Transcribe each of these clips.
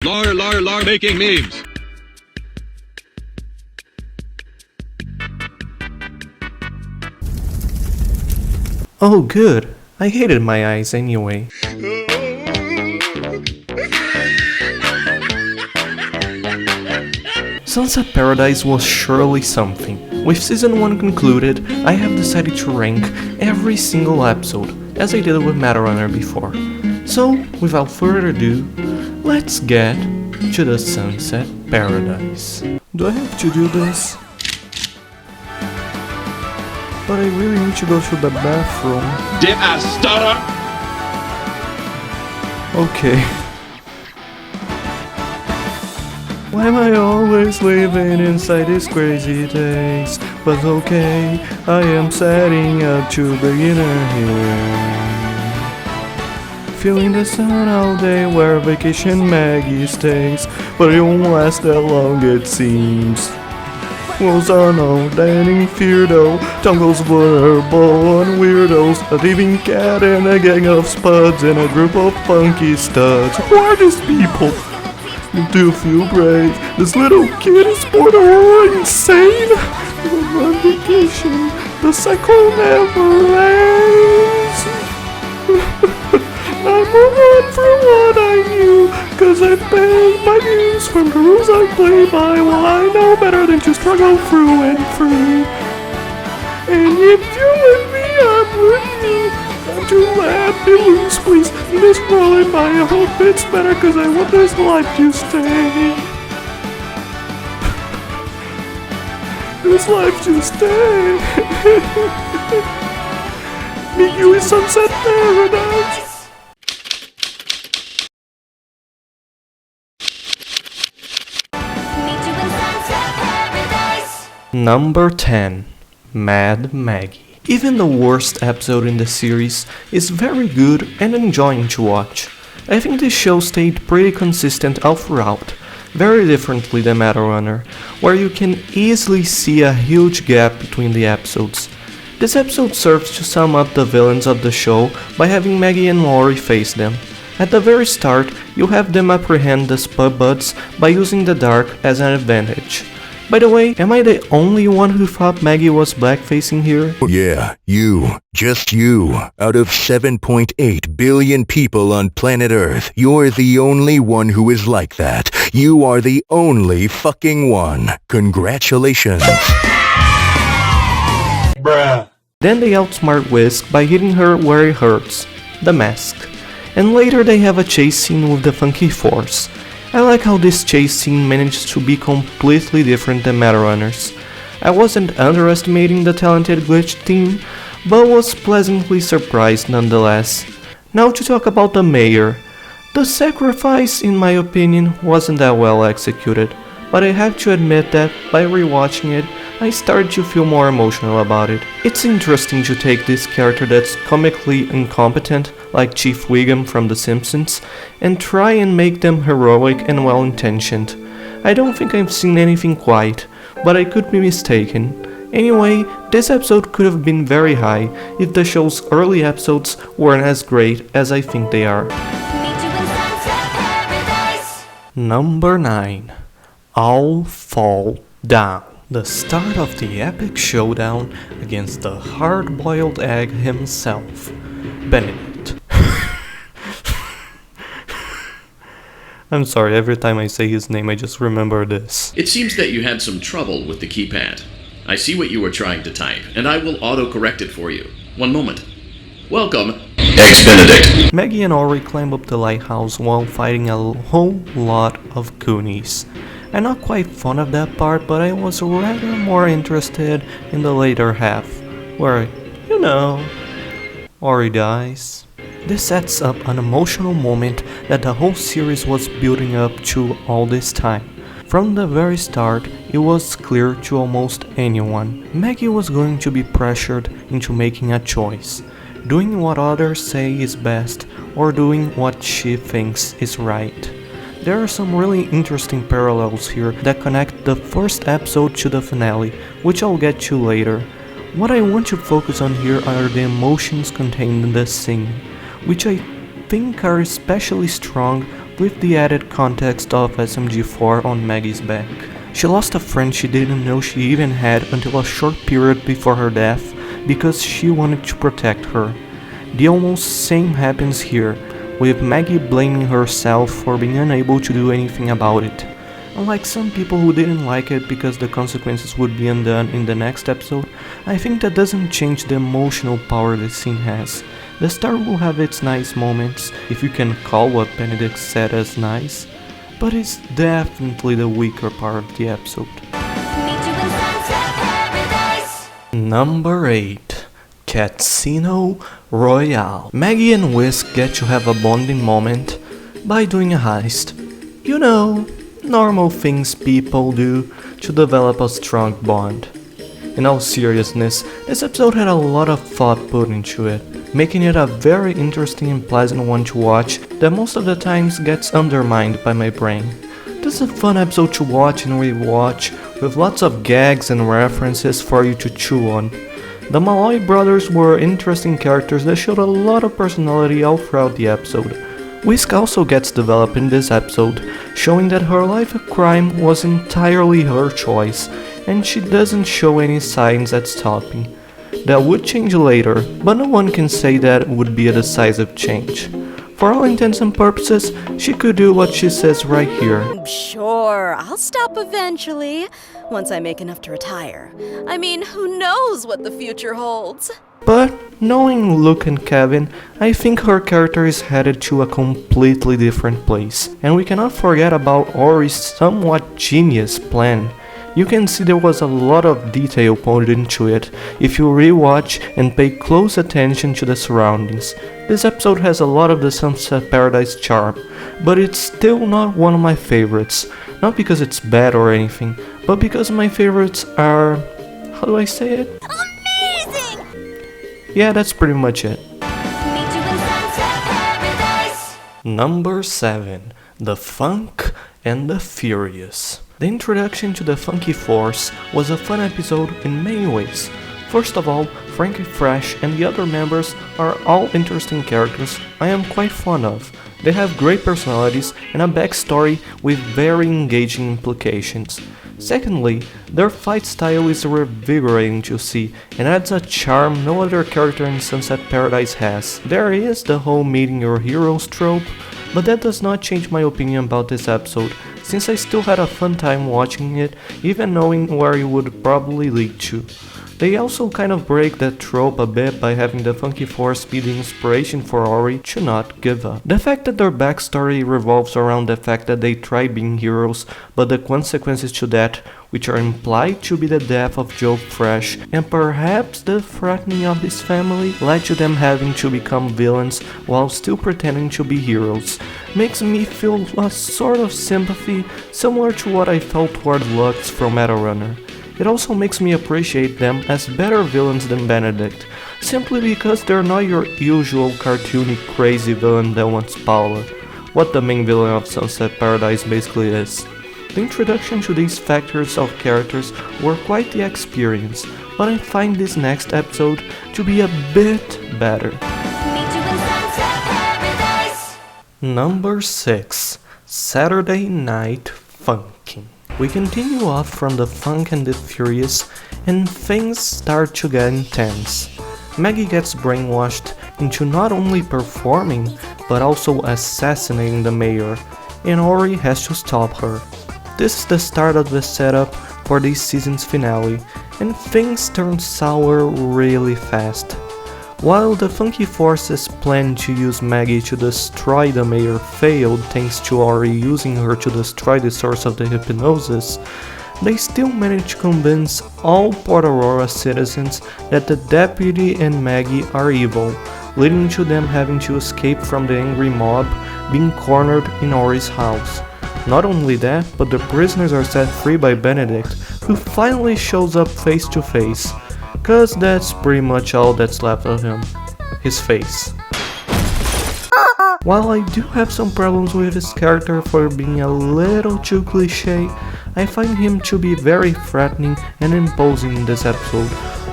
Lar making memes. Oh good, I hated my eyes anyway. Sunset Paradise was surely something. With season 1 concluded, I have decided to rank every single episode, as I did with Matarunner before. So, without further ado, let's get to the Sunset Paradise. Do I have to do this? But I really need to go to the bathroom. Did I stutter? Okay. Why am I always living inside these crazy days? But okay, I am setting up to beginner here. Feeling the sun all day where vacation Maggie stays. But it won't last that long it seems. Was on all dining feardo, jungles vulnerable and weirdos, a thieving cat and a gang of spuds and a group of funky studs. Who are these people? Do you feel brave? This little kid is borderline insane. I'm on vacation, the cycle never ends. I move on from what I knew, cause I paid my dues from the rules I play by. Well, I know better than to struggle through and through. And if you with me, I'm with me. Time to let me loose, please. In this world, I hope it's better, cause I want this life to stay. This life to stay. Meet you in Sunset Paradise. Number 10. Mad Maggie. Even the worst episode in the series is very good and enjoying to watch. I think this show stayed pretty consistent all throughout, very differently than Matarunner, where you can easily see a huge gap between the episodes. This episode serves to sum up the villains of the show by having Maggie and Lori face them. At the very start, you have them apprehend the Spud Buds by using the dark as an advantage. By the way, am I the only one who thought Maggie was blackfacing here? Yeah, you. Just you. Out of 7.8 billion people on planet Earth, you're the only one who is like that. You are the only fucking one. Congratulations. Bruh. Then they outsmart Whisk by hitting her where it hurts, the mask. And later they have a chase scene with the Funky Force. I like how this chase scene managed to be completely different than Matarunner's. I wasn't underestimating the talented glitch team, but was pleasantly surprised nonetheless. Now to talk about the mayor. The sacrifice, in my opinion, wasn't that well executed, but I have to admit that by rewatching it, I started to feel more emotional about it. It's interesting to take this character that's comically incompetent, like Chief Wiggum from The Simpsons, and try and make them heroic and well-intentioned. I don't think I've seen anything quite, but I could be mistaken. Anyway, this episode could have been very high if the show's early episodes weren't as great as I think they are. Number 9. All Fall Down. The start of the epic showdown against the hard-boiled egg himself, Benedict. I'm sorry, every time I say his name I just remember this. It seems that you had some trouble with the keypad. I see what you were trying to type, and I will auto-correct it for you. One moment. Welcome, Ex-Benedict. Maggie and Ori climb up the lighthouse while fighting a whole lot of Goonies. I'm not quite fond of that part, but I was rather more interested in the later half, where, you know, Ori dies. This sets up an emotional moment that the whole series was building up to all this time. From the very start, it was clear to almost anyone, Maggie was going to be pressured into making a choice, doing what others say is best, or doing what she thinks is right. There are some really interesting parallels here that connect the first episode to the finale, which I'll get to later. What I want to focus on here are the emotions contained in this scene, which I think are especially strong with the added context of SMG4 on Maggie's back. She lost a friend she didn't know she even had until a short period before her death because she wanted to protect her. The almost same happens here, with Maggie blaming herself for being unable to do anything about it. Unlike some people who didn't like it because the consequences would be undone in the next episode, I think that doesn't change the emotional power the scene has. The star will have its nice moments, if you can call what Benedict said as nice, but it's definitely the weaker part of the episode. Number 8. Casino Royale. Maggie and Whisk get to have a bonding moment by doing a heist. You know, normal things people do to develop a strong bond. In all seriousness, this episode had a lot of thought put into it, making it a very interesting and pleasant one to watch that most of the times gets undermined by my brain. This is a fun episode to watch and rewatch, with lots of gags and references for you to chew on. The Malloy brothers were interesting characters that showed a lot of personality all throughout the episode. Whisk also gets developed in this episode, showing that her life of crime was entirely her choice, and she doesn't show any signs at stopping. That would change later, but no one can say that would be a decisive change. For all intents and purposes, she could do what she says right here. Sure, I'll stop eventually, once I make enough to retire. I mean, who knows what the future holds? But, knowing Luke and Kevin, I think her character is headed to a completely different place. And we cannot forget about Ori's somewhat genius plan. You can see there was a lot of detail put into it if you rewatch and pay close attention to the surroundings. This episode has a lot of the Sunset Paradise charm, but it's still not one of my favorites. Not because it's bad or anything, but because my favorites are... how do I say it? Amazing! Yeah, that's pretty much it. Number 7. The Funk and the Furious. The introduction to the Funky Force was a fun episode in many ways. First of all, Frankie Fresh and the other members are all interesting characters I am quite fond of. They have great personalities and a backstory with very engaging implications. Secondly, their fight style is revigorating to see and adds a charm no other character in Sunset Paradise has. There is the whole meeting your heroes trope, but that does not change my opinion about this episode, since I still had a fun time watching it, even knowing where it would probably lead to. They also kind of break that trope a bit by having the Funky Force be the inspiration for Ori to not give up. The fact that their backstory revolves around the fact that they tried being heroes, but the consequences to that, which are implied to be the death of Joe Fresh and perhaps the threatening of his family, led to them having to become villains while still pretending to be heroes, makes me feel a sort of sympathy similar to what I felt toward Lux from Meta Runner. It also makes me appreciate them as better villains than Benedict, simply because they're not your usual cartoony crazy villain that wants power, what the main villain of Sunset Paradise basically is. The introduction to these factors of characters were quite the experience, but I find this next episode to be a bit better. Number 6. Saturday Night Funkin'. We continue off from the Funk and the Furious, and things start to get intense. Maggie gets brainwashed into not only performing, but also assassinating the mayor, and Ori has to stop her. This is the start of the setup for this season's finale, and things turn sour really fast. While the Funky Force's plan to use Maggie to destroy the mayor failed thanks to Ori using her to destroy the source of the hypnosis, they still managed to convince all Port Aurora citizens that the deputy and Maggie are evil, leading to them having to escape from the angry mob being cornered in Ori's house. Not only that, but the prisoners are set free by Benedict, who finally shows up face to face. Cause that's pretty much all that's left of him. His face. While I do have some problems with his character for being a little too cliche, I find him to be very threatening and imposing in this episode,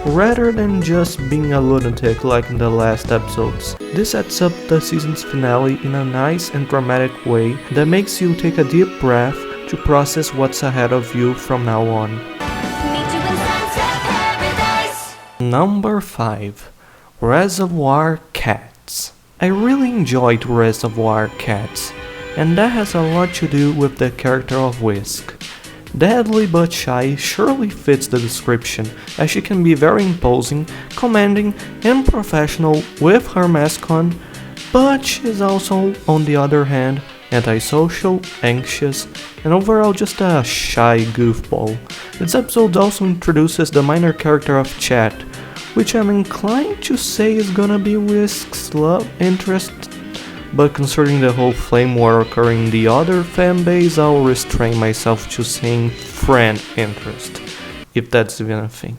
rather than just being a lunatic like in the last episodes. This sets up the season's finale in a nice and dramatic way that makes you take a deep breath to process what's ahead of you from now on. Number 5. Reservoir Cats. I really enjoyed Reservoir Cats, and that has a lot to do with the character of Whisk. Deadly but shy surely fits the description, as she can be very imposing, commanding, and professional with her mask on, but she's also, on the other hand, antisocial, anxious, and overall just a shy goofball. This episode also introduces the minor character of Chat, which I'm inclined to say is gonna be Whisk's love interest, but considering the whole flame war occurring in the other fanbase, I'll restrain myself to saying friend interest, if that's even a thing.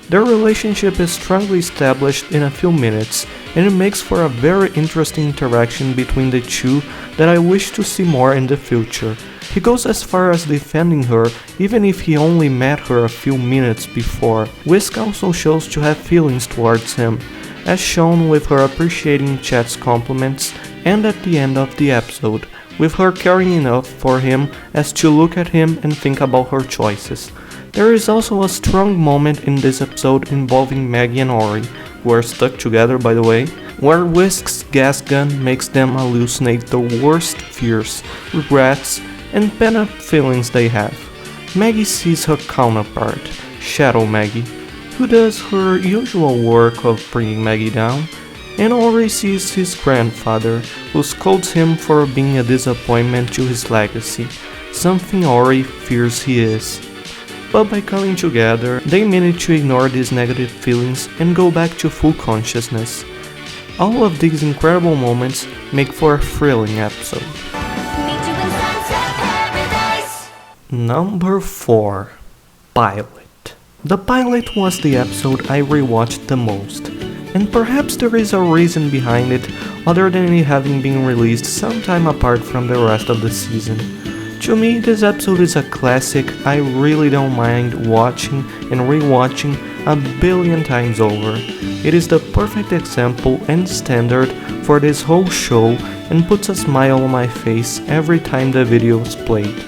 Their relationship is strongly established in a few minutes, and it makes for a very interesting interaction between the two that I wish to see more in the future. He goes as far as defending her, even if he only met her a few minutes before. Whisk also shows to have feelings towards him, as shown with her appreciating Chat's compliments, and at the end of the episode, with her caring enough for him as to look at him and think about her choices. There is also a strong moment in this episode involving Maggie and Ori, who are stuck together by the way, where Whisk's gas gun makes them hallucinate the worst fears, regrets, and pent-up feelings they have. Maggie sees her counterpart, Shadow Maggie, who does her usual work of bringing Maggie down, and Ori sees his grandfather, who scolds him for being a disappointment to his legacy, something Ori fears he is. But by coming together, they manage to ignore these negative feelings and go back to full consciousness. All of these incredible moments make for a thrilling episode. Number 4. Pilot. The pilot was the episode I rewatched the most, and perhaps there is a reason behind it other than it having been released sometime apart from the rest of the season. To me, this episode is a classic I really don't mind watching and rewatching a billion times over. It is the perfect example and standard for this whole show and puts a smile on my face every time the video is played.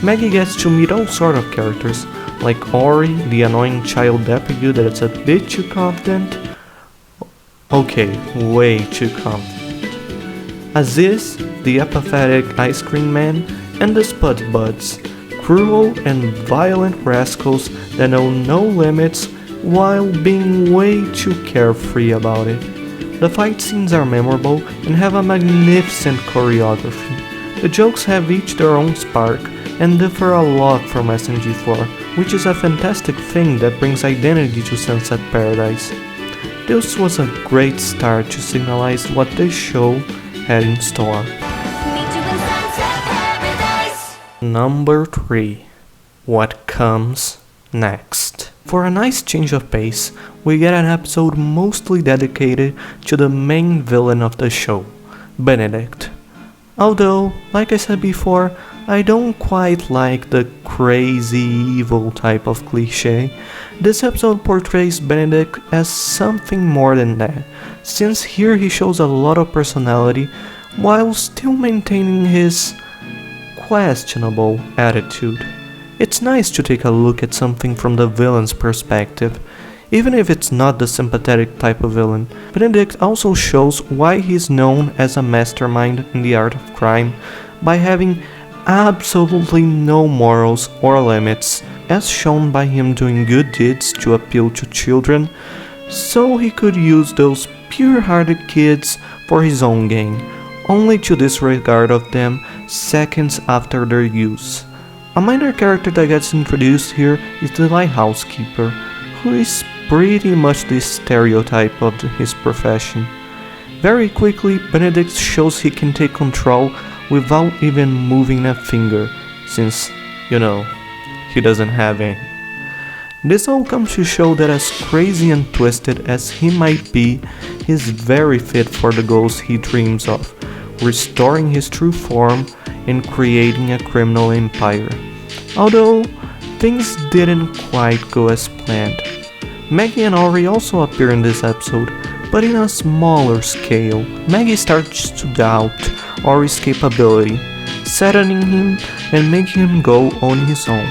Maggie gets to meet all sort of characters, like Ori, the annoying child deputy that's a bit too confident. Okay, way too confident. Aziz, the apathetic ice cream man, and the Spud Buds, cruel and violent rascals that know no limits while being way too carefree about it. The fight scenes are memorable and have a magnificent choreography. The jokes have each their own spark and differ a lot from SMG4, which is a fantastic thing that brings identity to Sunset Paradise. This was a great start to signalize what this show had in store. Number 3. What comes next? For a nice change of pace, we get an episode mostly dedicated to the main villain of the show, Benedict. Although, like I said before, I don't quite like the crazy evil type of cliché. This episode portrays Benedict as something more than that, since here he shows a lot of personality while still maintaining his questionable attitude. It's nice to take a look at something from the villain's perspective, even if it's not the sympathetic type of villain. Benedict also shows why he's known as a mastermind in the art of crime by having absolutely no morals or limits, as shown by him doing good deeds to appeal to children, so he could use those pure-hearted kids for his own gain, only to disregard of them seconds after their use. A minor character that gets introduced here is the lighthouse keeper, who is pretty much the stereotype of his profession. Very quickly, Benedict shows he can take control without even moving a finger, since, he doesn't have any. This all comes to show that as crazy and twisted as he might be, he's very fit for the goals he dreams of, restoring his true form and creating a criminal empire. Although, things didn't quite go as planned. Maggie and Ori also appear in this episode, but in a smaller scale. Maggie starts to doubt Ori's capability, saddening him and making him go on his own.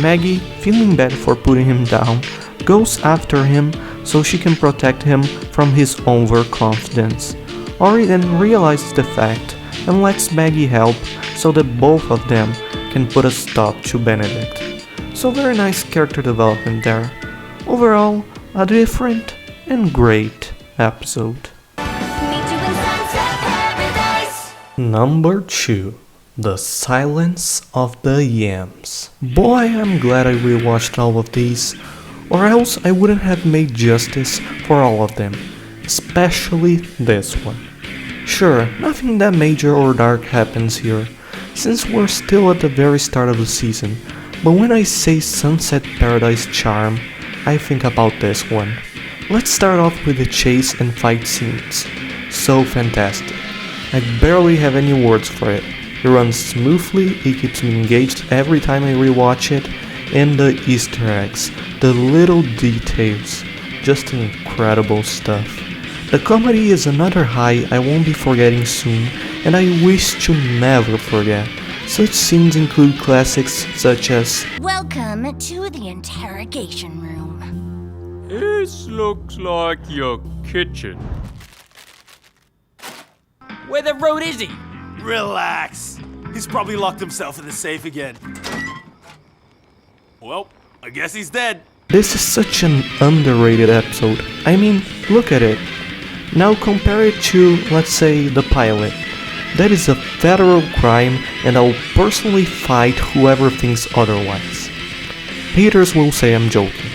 Maggie, feeling bad for putting him down, goes after him so she can protect him from his overconfidence. Ori then realizes the fact and lets Maggie help so that both of them can put a stop to Benedict. So very nice character development there. Overall, a different and great episode. Number 2. The Silence of the Yams. Boy, I'm glad I rewatched all of these, or else I wouldn't have made justice for all of them, especially this one. Sure, nothing that major or dark happens here, since we're still at the very start of the season, but when I say Sunset Paradise charm, I think about this one. Let's start off with the chase and fight scenes. So fantastic. I barely have any words for it. It runs smoothly, it keeps me engaged every time I rewatch it, and the Easter eggs, the little details, just incredible stuff. The comedy is another high I won't be forgetting soon, and I wish to never forget. Such scenes include classics such as Welcome to the interrogation room. This looks like your kitchen. Where the road is he? Relax. He's probably locked himself in the safe again. Well, I guess he's dead. This is such an underrated episode. I mean, look at it. Now compare it to, let's say, the pilot. That is a federal crime and I'll personally fight whoever thinks otherwise. Haters will say I'm joking.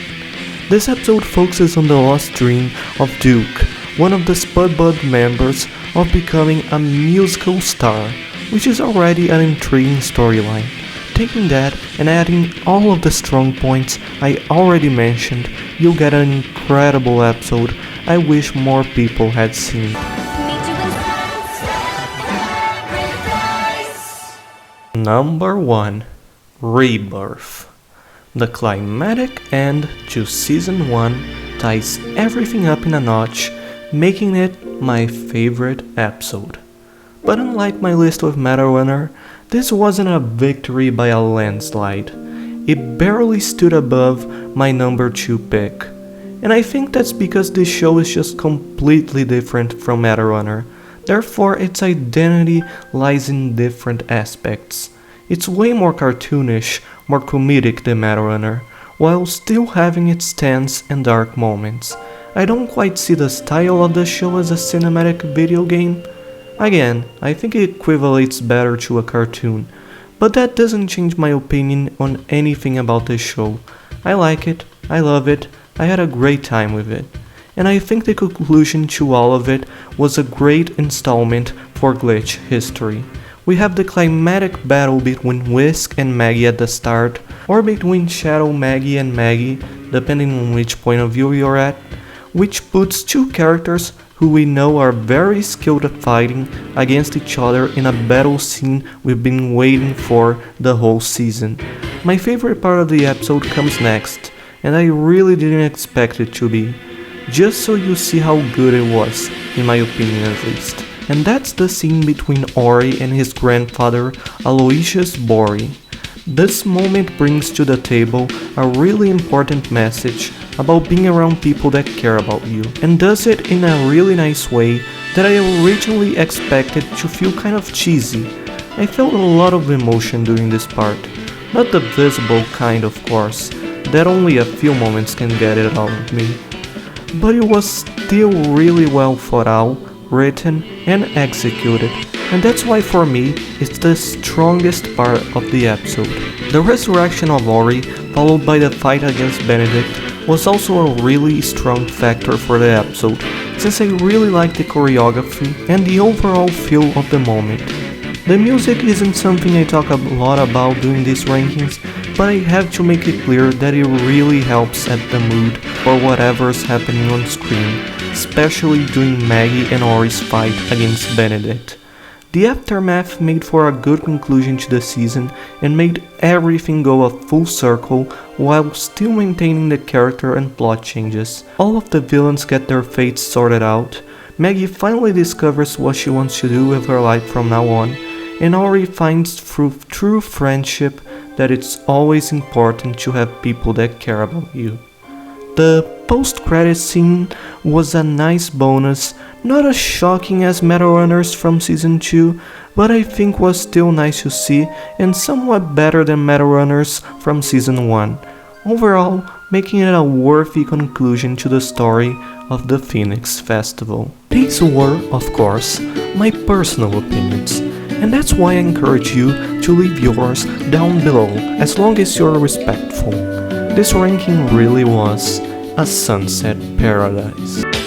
This episode focuses on the lost dream of Duke, one of the Spud Bud members, of becoming a musical star, which is already an intriguing storyline. Taking that and adding all of the strong points I already mentioned, you'll get an incredible episode I wish more people had seen. Number 1. Rebirth. The climatic end to Season 1 ties everything up in a notch, making it my favorite episode. But unlike my list with Meadowrunner, this wasn't a victory by a landslide. It barely stood above my number 2 pick. And I think that's because this show is just completely different from Meadowrunner. Therefore, its identity lies in different aspects. It's way more cartoonish, more comedic than Meadowrunner, while still having its tense and dark moments. I don't quite see the style of the show as a cinematic video game. Again, I think it equivalates better to a cartoon, but that doesn't change my opinion on anything about this show. I like it, I love it, I had a great time with it. And I think the conclusion to all of it was a great installment for Glitch history. We have the climatic battle between Whisk and Maggie at the start, or between Shadow Maggie and Maggie, depending on which point of view you're at, which puts two characters who we know are very skilled at fighting against each other in a battle scene we've been waiting for the whole season. My favorite part of the episode comes next, and I really didn't expect it to be. Just so you see how good it was, in my opinion at least. And that's the scene between Ori and his grandfather, Aloysius Bori. This moment brings to the table a really important message about being around people that care about you, and does it in a really nice way that I originally expected to feel kind of cheesy. I felt a lot of emotion during this part. Not the visible kind, of course, that only a few moments can get it out of me. But it was still really well thought out, written, and executed, and that's why for me, it's the strongest part of the episode. The resurrection of Ori, followed by the fight against Benedict, was also a really strong factor for the episode, since I really liked the choreography and the overall feel of the moment. The music isn't something I talk a lot about doing these rankings, but I have to make it clear that it really helps set the mood for whatever's happening on screen, especially during Maggie and Ori's fight against Benedict. The aftermath made for a good conclusion to the season and made everything go a full circle while still maintaining the character and plot changes. All of the villains get their fates sorted out, Maggie finally discovers what she wants to do with her life from now on, and Ori finds through true friendship that it's always important to have people that care about you. The post-credits scene was a nice bonus, not as shocking as Metal Runners from Season 2, but I think was still nice to see and somewhat better than Metal Runners from Season 1, overall making it a worthy conclusion to the story of the Phoenix Festival. These were, of course, my personal opinions, and that's why I encourage you to leave yours down below as long as you're respectful. This ranking really was a sunset paradise.